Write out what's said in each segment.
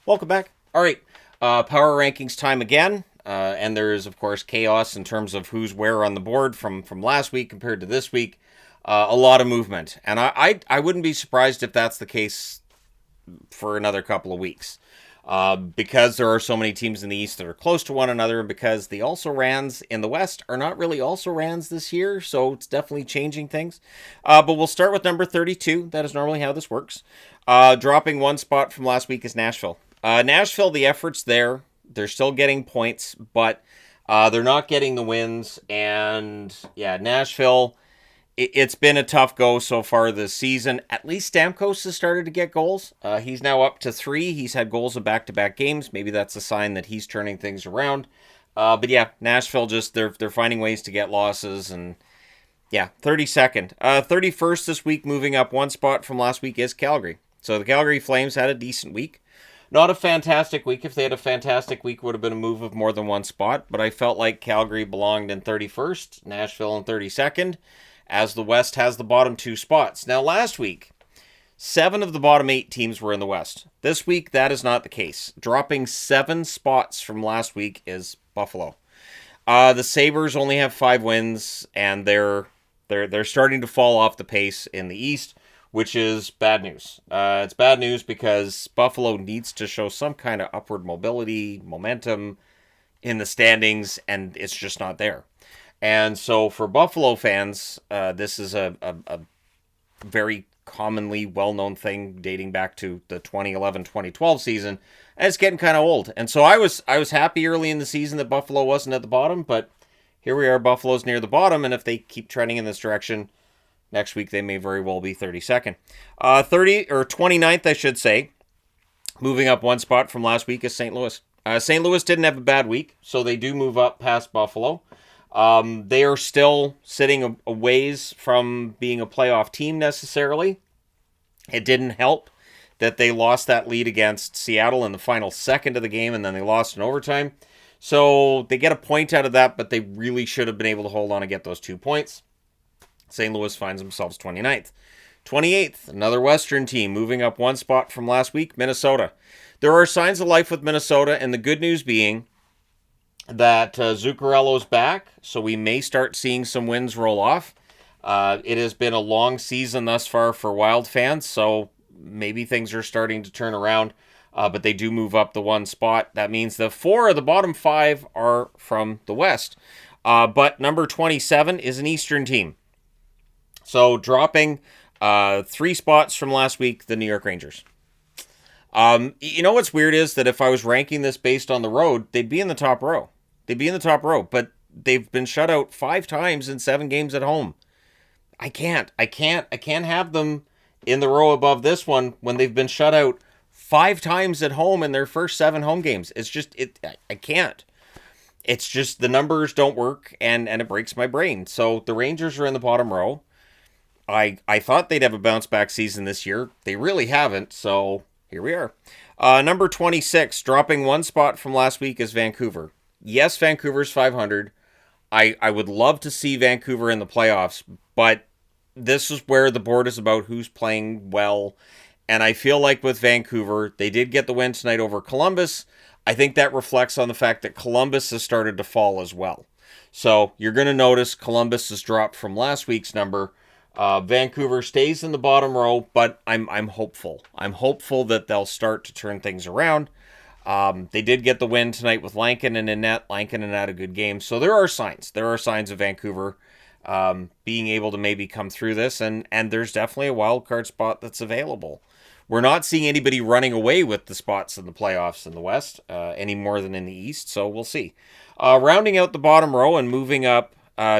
Welcome back. All right, power rankings time again. And there is, of course, chaos in terms of who's where on the board from last week compared to this week. A lot of movement. And I wouldn't be surprised if that's the case for another couple of weeks. Because there are so many teams in the East that are close to one another, and because the also-rans in the West are not really also-rans this year, so it's definitely changing things. But we'll start with number 32. That is normally how this works. Dropping one spot from last week is Nashville. Nashville, the effort's there. They're still getting points, but they're not getting the wins. And yeah, Nashville, it's been a tough go so far this season. At least Stamkos has started to get goals. He's now up to 3. He's had goals in back-to-back games. Maybe that's a sign that he's turning things around. But yeah, Nashville just they're finding ways to get losses. And yeah, 32nd. 31st this week, moving up one spot from last week, is Calgary. So the Calgary Flames had a decent week. Not a fantastic week. If they had a fantastic week, would have been a move of more than one spot. But I felt like Calgary belonged in 31st, Nashville in 32nd, as the West has the bottom 2 spots. Now, last week, 7 of the bottom 8 teams were in the West. This week, that is not the case. Dropping 7 spots from last week is Buffalo. The Sabres only have 5 wins, and they're starting to fall off the pace in the East, which is bad news. It's bad news because Buffalo needs to show some kind of upward mobility, momentum in the standings, and it's just not there. And so for Buffalo fans, this is a very commonly well-known thing dating back to the 2011-2012 season, and it's getting kind of old. And so I was happy early in the season that Buffalo wasn't at the bottom, but here we are, Buffalo's near the bottom, and if they keep trending in this direction, next week they may very well be 32nd. 29th, I should say, moving up one spot from last week, is St. Louis. St. Louis didn't have a bad week, so they do move up past Buffalo. They are still sitting a ways from being a playoff team necessarily. It didn't help that they lost that lead against Seattle in the final second of the game, and then they lost in overtime. So they get a point out of that, but they really should have been able to hold on and get those 2 points. St. Louis finds themselves 29th. 28th, another Western team moving up one spot from last week, Minnesota. There are signs of life with Minnesota, and the good news being that Zuccarello's back, so we may start seeing some wins roll off. It has been a long season thus far for Wild fans, so maybe things are starting to turn around, but they do move up the one spot. That means the 4 of the bottom 5 are from the West. But number 27 is an Eastern team. So dropping 3 spots from last week, the New York Rangers. You know what's weird is that if I was ranking this based on the road, they'd be in the top row. But they've been shut out 5 times in 7 games at home. I can't have them in the row above this one when they've been shut out 5 times at home in their first 7 home games. It's just, I can't. It's just the numbers don't work, and it breaks my brain. So the Rangers are in the bottom row. I thought they'd have a bounce back season this year. They really haven't, so here we are. Number 26, dropping 1 spot from last week, is Vancouver. Yes, Vancouver's 500. I would love to see Vancouver in the playoffs, but this is where the board is about who's playing well. And I feel like with Vancouver, they did get the win tonight over Columbus. I think that reflects on the fact that Columbus has started to fall as well. So you're going to notice Columbus has dropped from last week's number. Vancouver stays in the bottom row, but I'm hopeful. I'm hopeful that they'll start to turn things around. They did get the win tonight with Lankinen in net. Lankinen had a good game. So there are signs. There are signs of Vancouver being able to maybe come through this, and there's definitely a wild card spot that's available. We're not seeing anybody running away with the spots in the playoffs in the West any more than in the East, so we'll see. Rounding out the bottom row and moving up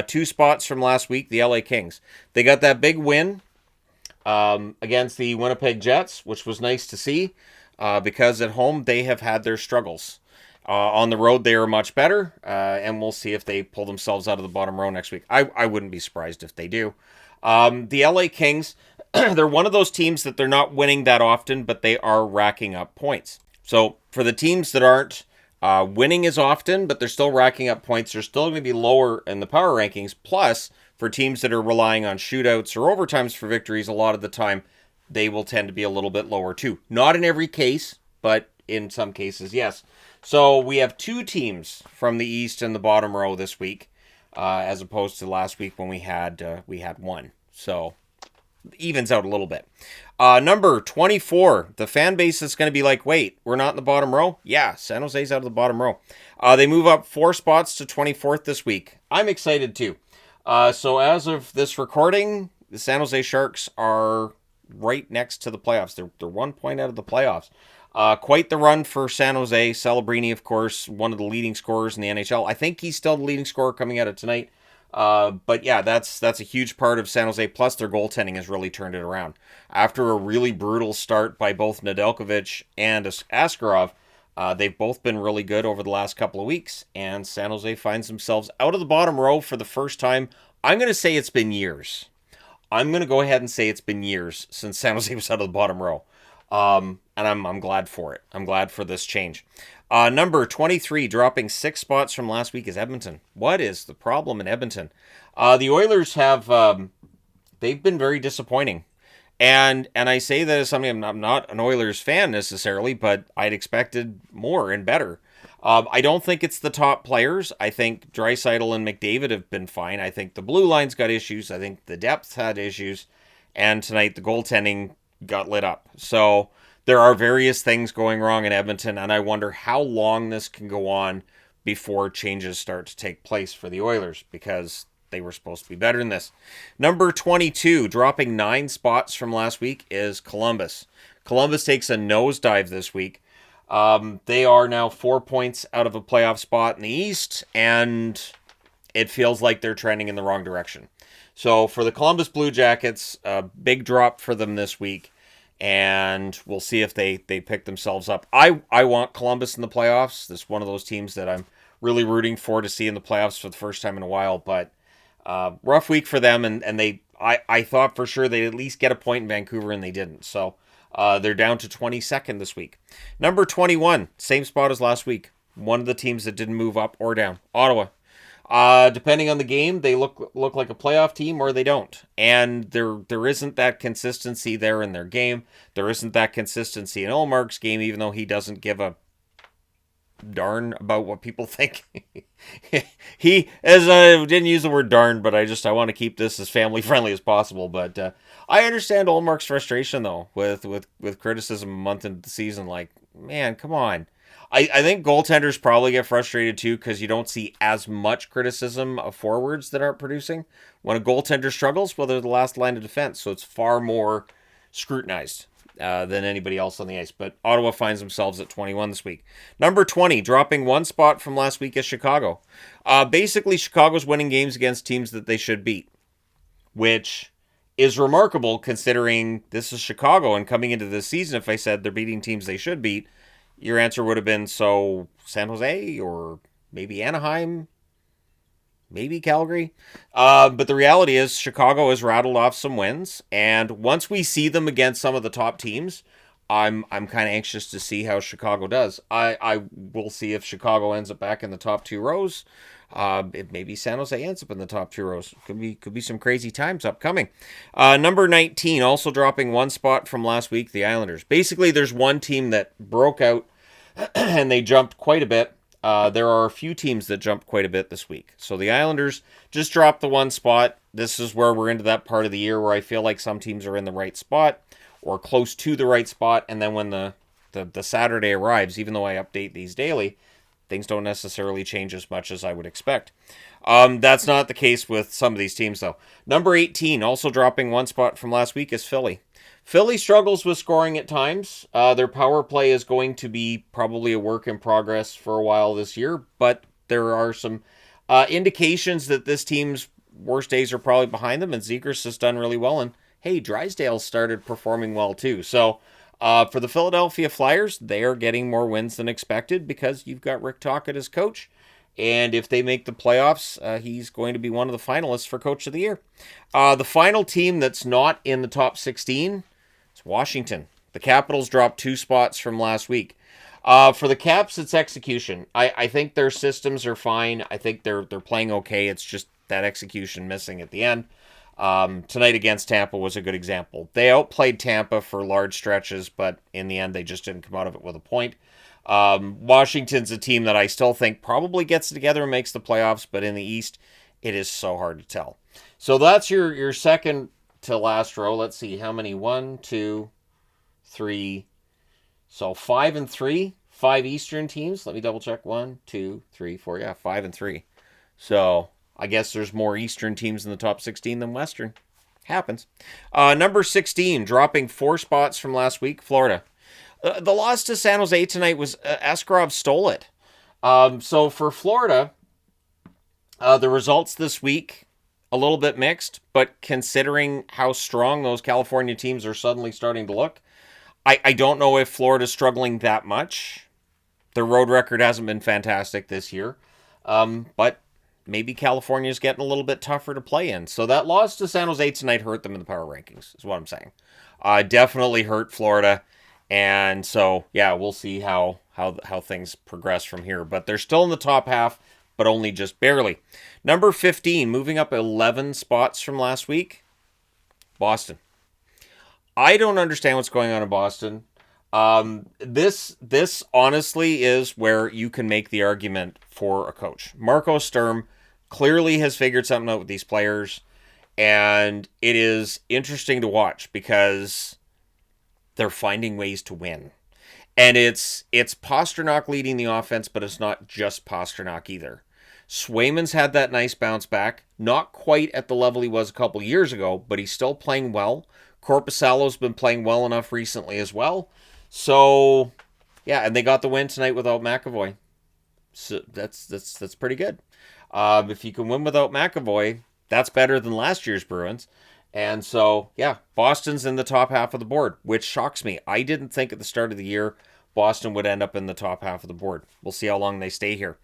2 spots from last week, the LA Kings. They got that big win against the Winnipeg Jets, which was nice to see because at home they have had their struggles. On the road, they are much better, and we'll see if they pull themselves out of the bottom row next week. I wouldn't be surprised if they do. The LA Kings, they're one of those teams that they're not winning that often, but they are racking up points. So for the teams that aren't winning as often, but they're still racking up points, they're still going to be lower in the power rankings. Plus, for teams that are relying on shootouts or overtimes for victories, a lot of the time, they will tend to be a little bit lower too. Not in every case, but in some cases, yes. So we have 2 teams from the East in the bottom row this week, as opposed to last week when we had 1. So evens out a little bit. Number 24, the fan base is going to be like, wait, we're not in the bottom row? Yeah, San Jose's out of the bottom row. They move up 4 spots to 24th this week. I'm excited too. So as of this recording, the San Jose Sharks are right next to the playoffs. They're 1 point out of the playoffs. Quite the run for San Jose. Celebrini, of course, one of the leading scorers in the NHL. I think he's still the leading scorer coming out of tonight. But yeah, that's a huge part of San Jose. Plus, their goaltending has really turned it around. After a really brutal start by both Nedeljkovic and Askarov, they've both been really good over the last couple of weeks. And San Jose finds themselves out of the bottom row for the first time. I'm going to say it's been years. I'm going to go ahead and say it's been years since San Jose was out of the bottom row. And I'm glad for it. I'm glad for this change. Number 23, dropping 6 spots from last week, is Edmonton. What is the problem in Edmonton? The Oilers have, they've been very disappointing. And I say that as something, I'm not an Oilers fan necessarily, but I'd expected more and better. I don't think it's the top players. I think Draisaitl and McDavid have been fine. I think the blue line's got issues. I think the depth had issues. And tonight the goaltending got lit up. So there are various things going wrong in Edmonton, and I wonder how long this can go on before changes start to take place for the Oilers, because they were supposed to be better than this. Number 22, dropping 9 spots from last week, is Columbus. Columbus takes a nosedive this week. They are now 4 points out of a playoff spot in the East, and it feels like they're trending in the wrong direction. So for the Columbus Blue Jackets, a big drop for them this week, and we'll see if they pick themselves up. I want Columbus in the playoffs. This is one of those teams that I'm really rooting for to see in the playoffs for the first time in a while, but rough week for them, and I thought for sure they'd at least get a point in Vancouver, and they didn't. So they're down to 22nd this week. Number 21, same spot as last week. One of the teams that didn't move up or down, Ottawa. Depending on the game, they look like a playoff team or they don't. And there isn't that consistency there in their game. There isn't that consistency in Ullmark's game, even though he doesn't give a darn about what people think. He, as I didn't use the word darn, but I want to keep this as family friendly as possible. But I understand Ullmark's frustration though with criticism a month into the season. Like, man, come on. I think goaltenders probably get frustrated too, because you don't see as much criticism of forwards that aren't producing. When a goaltender struggles, well, they're the last line of defense, so it's far more scrutinized than anybody else on the ice. But Ottawa finds themselves at 21 this week. Number 20, dropping 1 spot from last week, is Chicago. Basically, Chicago's winning games against teams that they should beat, which is remarkable considering this is Chicago, and coming into this season, if I said they're beating teams they should beat, your answer would have been, so San Jose or maybe Anaheim, maybe Calgary. But the reality is Chicago has rattled off some wins, and once we see them against some of the top teams, I'm kind of anxious to see how Chicago does. I will see if Chicago ends up back in the top 2 rows. If maybe San Jose ends up in the top 2 rows. Could be some crazy times upcoming. Number 19, also dropping 1 spot from last week, the Islanders. Basically, there's one team that broke out and they jumped quite a bit. There are a few teams that jumped quite a bit this week. So the Islanders just dropped the 1 spot. This is where we're into that part of the year where I feel like some teams are in the right spot or close to the right spot. And then when the Saturday arrives, even though I update these daily, things don't necessarily change as much as I would expect. That's not the case with some of these teams, though. Number 18, also dropping 1 spot from last week, is Philly. Philly struggles with scoring at times. Their power play is going to be probably a work in progress for a while this year, but there are some indications that this team's worst days are probably behind them, and Zegras has done really well, and hey, Drysdale started performing well too. So for the Philadelphia Flyers, they are getting more wins than expected because you've got Rick Tocchet as coach. And if they make the playoffs, he's going to be one of the finalists for Coach of the Year. The final team that's not in the top 16 is Washington. The Capitals dropped 2 spots from last week. For the Caps, it's execution. I think their systems are fine. I think they're playing okay. It's just that execution missing at the end. Tonight against Tampa was a good example. They outplayed Tampa for large stretches, but in the end, they just didn't come out of it with a point. Washington's a team that I still think probably gets it together and makes the playoffs, but in the East, it is so hard to tell. So that's your second to last row. Let's see how many. 1, 2, 3. So 5 and 3. 5 Eastern teams. Let me double check. 1, 2, 3, 4. Yeah, 5 and 3. So I guess there's more Eastern teams in the top 16 than Western. Happens. Number 16, dropping 4 spots from last week, Florida. The loss to San Jose tonight was Askarov stole it. So for Florida, the results this week, a little bit mixed, but considering how strong those California teams are suddenly starting to look, I don't know if Florida's struggling that much. Their road record hasn't been fantastic this year, but maybe California's getting a little bit tougher to play in. So that loss to San Jose tonight hurt them in the power rankings, is what I'm saying. Definitely hurt Florida. And so, yeah, we'll see how things progress from here. But they're still in the top half, but only just barely. Number 15, moving up 11 spots from last week, Boston. I don't understand what's going on in Boston. This honestly is where you can make the argument for a coach. Marco Sturm clearly has figured something out with these players, and it is interesting to watch because they're finding ways to win. And it's Pasternak leading the offense, but it's not just Pasternak either. Swayman's had that nice bounce back, not quite at the level he was a couple years ago, but he's still playing well. Korpisalo's been playing well enough recently as well. So, yeah, and they got the win tonight without McAvoy. So that's pretty good. If you can win without McAvoy, that's better than last year's Bruins. And so, yeah, Boston's in the top half of the board, which shocks me. I didn't think at the start of the year Boston would end up in the top half of the board. We'll see how long they stay here.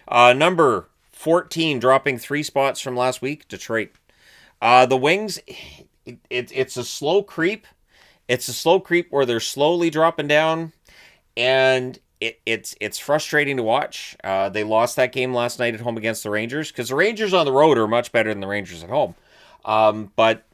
Number 14, dropping 3 spots from last week, Detroit. The Wings, it's a slow creep. It's a slow creep where they're slowly dropping down, and it's frustrating to watch. They lost that game last night at home against the Rangers because the Rangers on the road are much better than the Rangers at home. But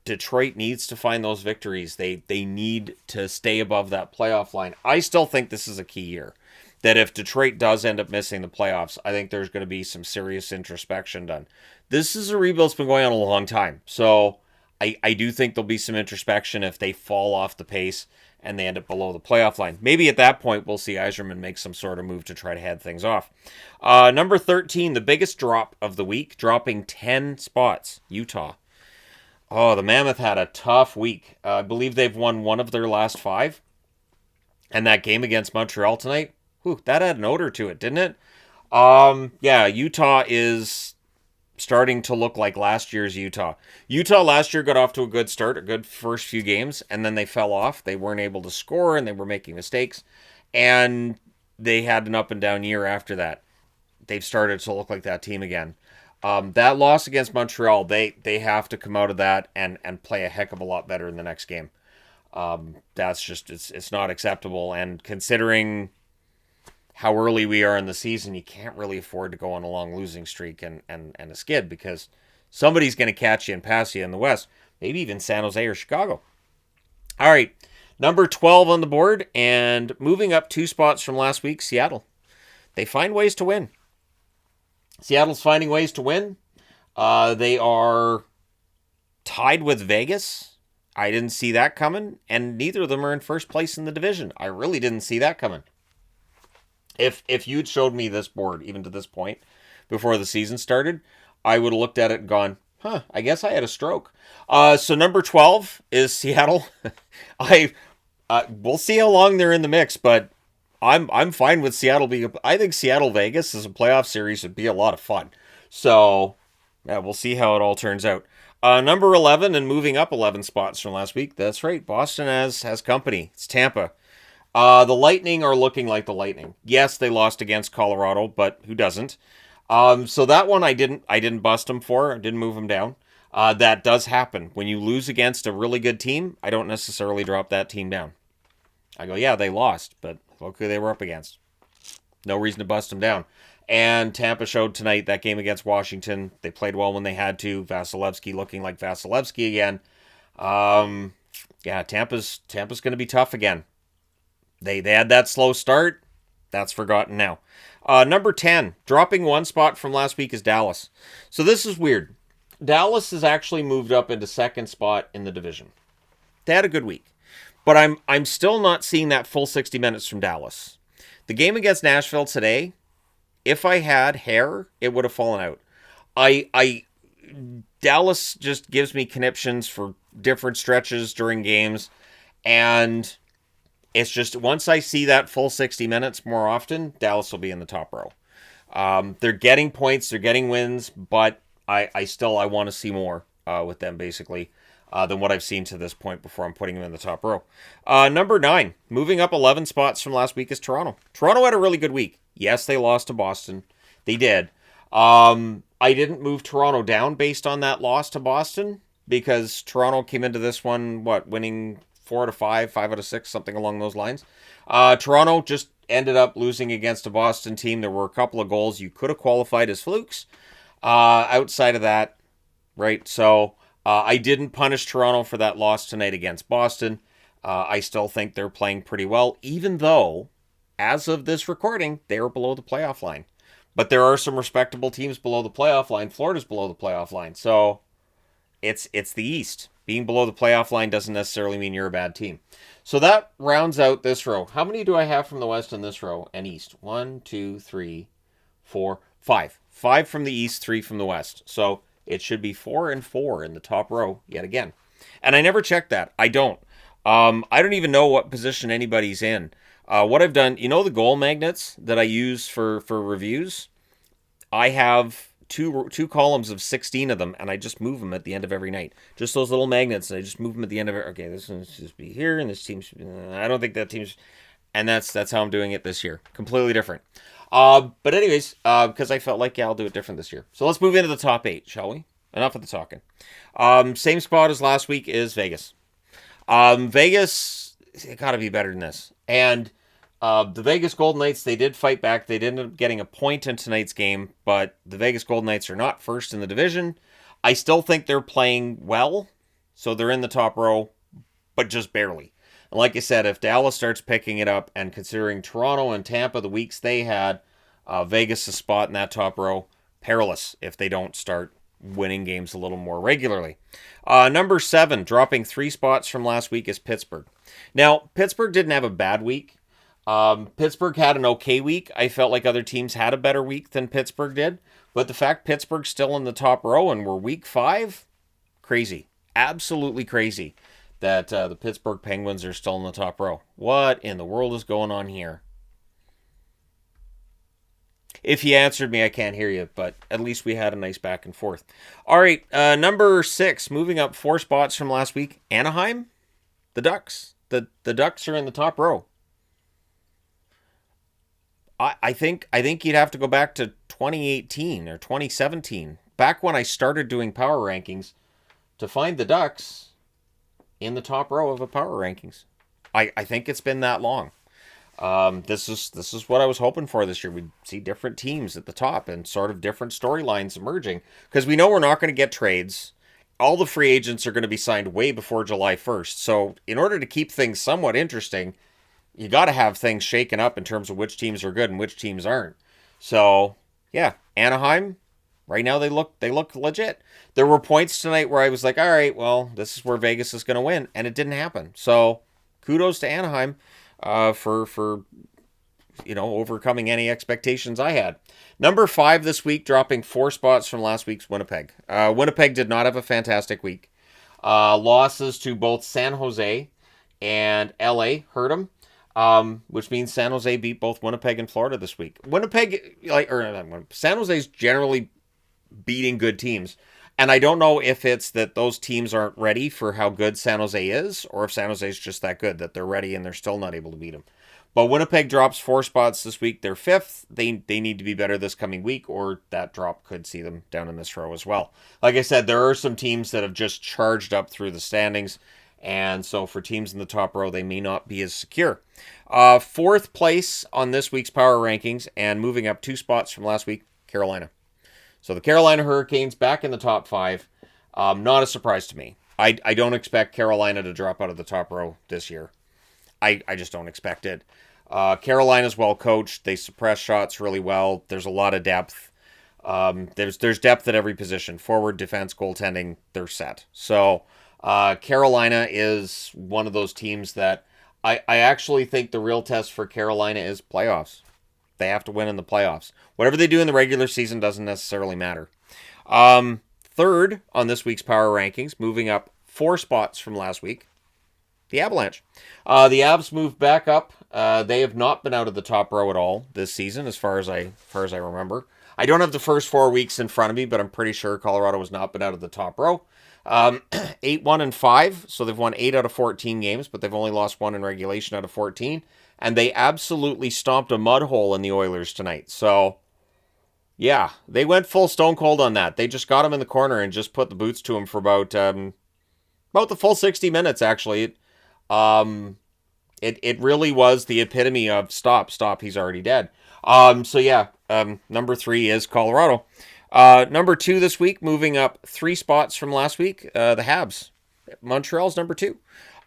Detroit needs to find those victories. They need to stay above that playoff line. I still think this is a key year. That if Detroit does end up missing the playoffs, I think there's going to be some serious introspection done. This is a rebuild that's been going on a long time. So I do think there'll be some introspection if they fall off the pace and they end up below the playoff line. Maybe at that point, we'll see Yzerman make some sort of move to try to head things off. Number 13, the biggest drop of the week, dropping 10 spots, Utah. Oh, the Mammoth had a tough week. I believe they've won 1 of their last 5. And that game against Montreal tonight, that had an odor to it, didn't it? Yeah, Utah is starting to look like last year's Utah. Utah last year got off to a good start, a good first few games, and then they fell off. They weren't able to score, and they were making mistakes. And they had an up and down year after that. They've started to look like that team again. That loss against Montreal, they have to come out of that and play a heck of a lot better in the next game. That's just, it's not acceptable. And considering how early we are in the season, you can't really afford to go on a long losing streak and a skid because somebody's going to catch you and pass you in the West. Maybe even San Jose or Chicago. All right, number 12 on the board and moving up 2 spots from last week, Seattle. They find ways to win. Seattle's finding ways to win. They are tied with Vegas. I didn't see that coming, and neither of them are in first place in the division. I really didn't see that coming. If you'd showed me this board, even to this point, before the season started, I would have looked at it and gone, I guess I had a stroke. So number 12 is Seattle. We'll see how long they're in the mix, but I'm fine with Seattle being. I think Seattle Vegas as a playoff series would be a lot of fun. So yeah, we'll see how it all turns out. Number 11 and moving up 11 spots from last week. That's right, Boston has company. It's Tampa. The Lightning are looking like the Lightning. Yes, they lost against Colorado, but who doesn't? So that one I didn't bust them for. I didn't move them down. That does happen when you lose against a really good team. I don't necessarily drop that team down. I go, yeah, they lost, but look who they were up against. No reason to bust them down. And Tampa showed tonight that game against Washington. They played well when they had to. Vasilevsky looking like Vasilevsky again. Yeah, Tampa's going to be tough again. They had that slow start. That's forgotten now. Number 10, dropping one spot from last week, is Dallas. So this is weird. Dallas has actually moved up into second spot in the division. They had a good week. But I'm still not seeing that full 60 minutes from Dallas. The game against Nashville today, if I had hair, it would have fallen out. Dallas just gives me conniptions for different stretches during games, and it's just once I see that full 60 minutes more often, Dallas will be in the top row. They're getting points, they're getting wins, but I want to see more with them, basically, than what I've seen to this point before I'm putting them in the top row. Number 9, moving up 11 spots from last week, is Toronto. Toronto had a really good week. Yes, they lost to Boston. They did. I didn't move Toronto down based on that loss to Boston, because Toronto came into this one, winning 4 out of 5, 5 out of 6, something along those lines. Toronto just ended up losing against a Boston team. There were a couple of goals you could have qualified as flukes. Outside of that, right? So I didn't punish Toronto for that loss tonight against Boston. I still think they're playing pretty well, even though, as of this recording, they are below the playoff line. But there are some respectable teams below the playoff line. Florida's below the playoff line. So it's the East. Being below the playoff line doesn't necessarily mean you're a bad team. So that rounds out this row. How many do I have from the West in this row and East? 1, 2, 3, 4, 5. 5 from the East, 3 from the West. So it should be 4 and 4 in the top row yet again. And I never checked that. I don't. I don't even know what position anybody's in. What I've done, the goal magnets that I use for reviews? I have two columns of 16 of them, and I just move them at the end of every night. Just those little magnets, and I just move them at the end of it. Okay, this one should be here, and this team should be... I don't think that team's... And that's how I'm doing it this year. Completely different. But anyways, because I felt like, I'll do it different this year. So let's move into the top 8, shall we? Enough of the talking. Same spot as last week is Vegas. Vegas, it got to be better than this. And the Vegas Golden Knights, they did fight back. They did end up getting a point in tonight's game, but the Vegas Golden Knights are not first in the division. I still think they're playing well, so they're in the top row, but just barely. And like I said, if Dallas starts picking it up, and considering Toronto and Tampa, the weeks they had, Vegas' spot in that top row, perilous if they don't start winning games a little more regularly. Number 7, dropping 3 spots from last week, is Pittsburgh. Now, Pittsburgh didn't have a bad week. Pittsburgh had an okay week. I felt like other teams had a better week than Pittsburgh did. But the fact Pittsburgh's still in the top row and we're week 5, crazy. Absolutely crazy that the Pittsburgh Penguins are still in the top row. What in the world is going on here? If you answered me, I can't hear you, but at least we had a nice back and forth. All right, number 6, moving up 4 spots from last week, Anaheim, the Ducks. The Ducks are in the top row. I think you'd have to go back to 2018 or 2017, back when I started doing power rankings, to find the Ducks in the top row of a power rankings. I think it's been that long. This is what I was hoping for this year. We'd see different teams at the top and sort of different storylines emerging, because we know we're not going to get trades. All the free agents are going to be signed way before July 1st. So in order to keep things somewhat interesting, you got to have things shaken up in terms of which teams are good and which teams aren't. So, yeah, Anaheim, right now they look legit. There were points tonight where I was like, all right, well, this is where Vegas is going to win, and it didn't happen. So, kudos to Anaheim for overcoming any expectations I had. Number 5 this week, dropping 4 spots from last week's Winnipeg. Winnipeg did not have a fantastic week. Losses to both San Jose and LA hurt them. Which means San Jose beat both Winnipeg and Florida this week. San Jose's generally beating good teams. And I don't know if it's that those teams aren't ready for how good San Jose is, or if San Jose's just that good that they're ready and they're still not able to beat them. But Winnipeg drops 4 spots this week. They're 5th. They need to be better this coming week, or that drop could see them down in this row as well. Like I said, there are some teams that have just charged up through the standings, And so for teams in the top row, they may not be as secure. Fourth place on this week's power rankings, and moving up 2 spots from last week, Carolina. So the Carolina Hurricanes back in the top 5. Not a surprise to me. I don't expect Carolina to drop out of the top row this year. I just don't expect it. Carolina's well coached. They suppress shots really well. There's a lot of depth. There's depth at every position. Forward, defense, goaltending, they're set. So Carolina is one of those teams that I actually think the real test for Carolina is playoffs. They have to win in the playoffs. Whatever they do in the regular season doesn't necessarily matter. Third on this week's power rankings, moving up 4 spots from last week, the Avalanche. The Avs moved back up. They have not been out of the top row at all this season, as far as I remember. I don't have the first 4 weeks in front of me, but I'm pretty sure Colorado has not been out of the top row. 8-1-5, so they've won 8 out of 14 games, but they've only lost 1 in regulation out of 14. And they absolutely stomped a mud hole in the Oilers tonight. So, yeah, they went full stone cold on that. They just got him in the corner and just put the boots to him for about the full 60 minutes, actually. It really was the epitome of stop, he's already dead. Number 3 is Colorado. Number 2 this week, moving up 3 spots from last week, the Habs. Montreal's number 2.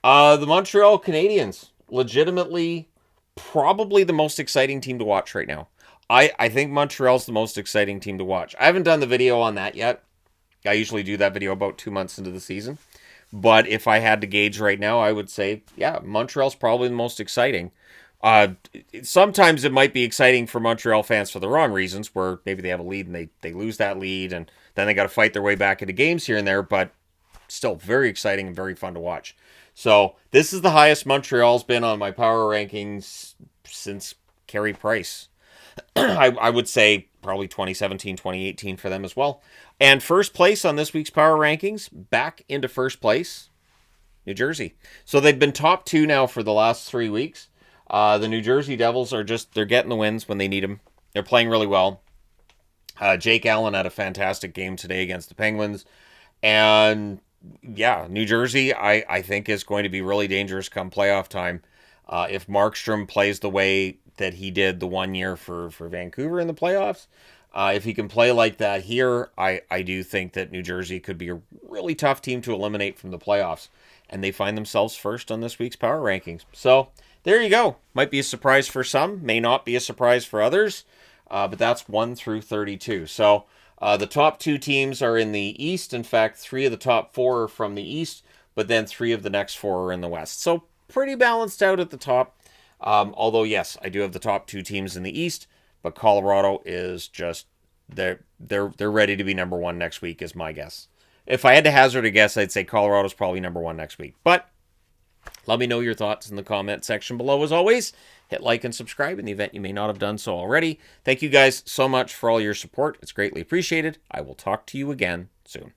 The Montreal Canadiens, legitimately probably the most exciting team to watch right now. I think Montreal's the most exciting team to watch. I haven't done the video on that yet. I usually do that video about 2 months into the season. But if I had to gauge right now, I would say, yeah, Montreal's probably the most exciting. Sometimes it might be exciting for Montreal fans for the wrong reasons, where maybe they have a lead and they lose that lead, and then they got to fight their way back into games here and there, but still very exciting and very fun to watch. So this is the highest Montreal's been on my power rankings since Carey Price. I would say probably 2017, 2018 for them as well. And first place on this week's power rankings, back into first place, New Jersey. So they've been top 2 now for the last 3 weeks. The New Jersey Devils they're getting the wins when they need them. They're playing really well. Jake Allen had a fantastic game today against the Penguins. And yeah, New Jersey, I think, is going to be really dangerous come playoff time. If Markstrom plays the way that he did the 1 year for Vancouver in the playoffs, if he can play like that here, I do think that New Jersey could be a really tough team to eliminate from the playoffs. And they find themselves first on this week's power rankings. So there you go. Might be a surprise for some, may not be a surprise for others, but that's 1 through 32. So the top 2 teams are in the East. In fact, 3 of the top 4 are from the East, but then 3 of the next 4 are in the West. So pretty balanced out at the top. Although, yes, I do have the top 2 teams in the East, but Colorado is just, they're ready to be number 1 next week is my guess. If I had to hazard a guess, I'd say Colorado's probably number 1 next week. But let me know your thoughts in the comment section below. As always, hit like and subscribe in the event you may not have done so already. Thank you guys so much for all your support. It's greatly appreciated. I will talk to you again soon.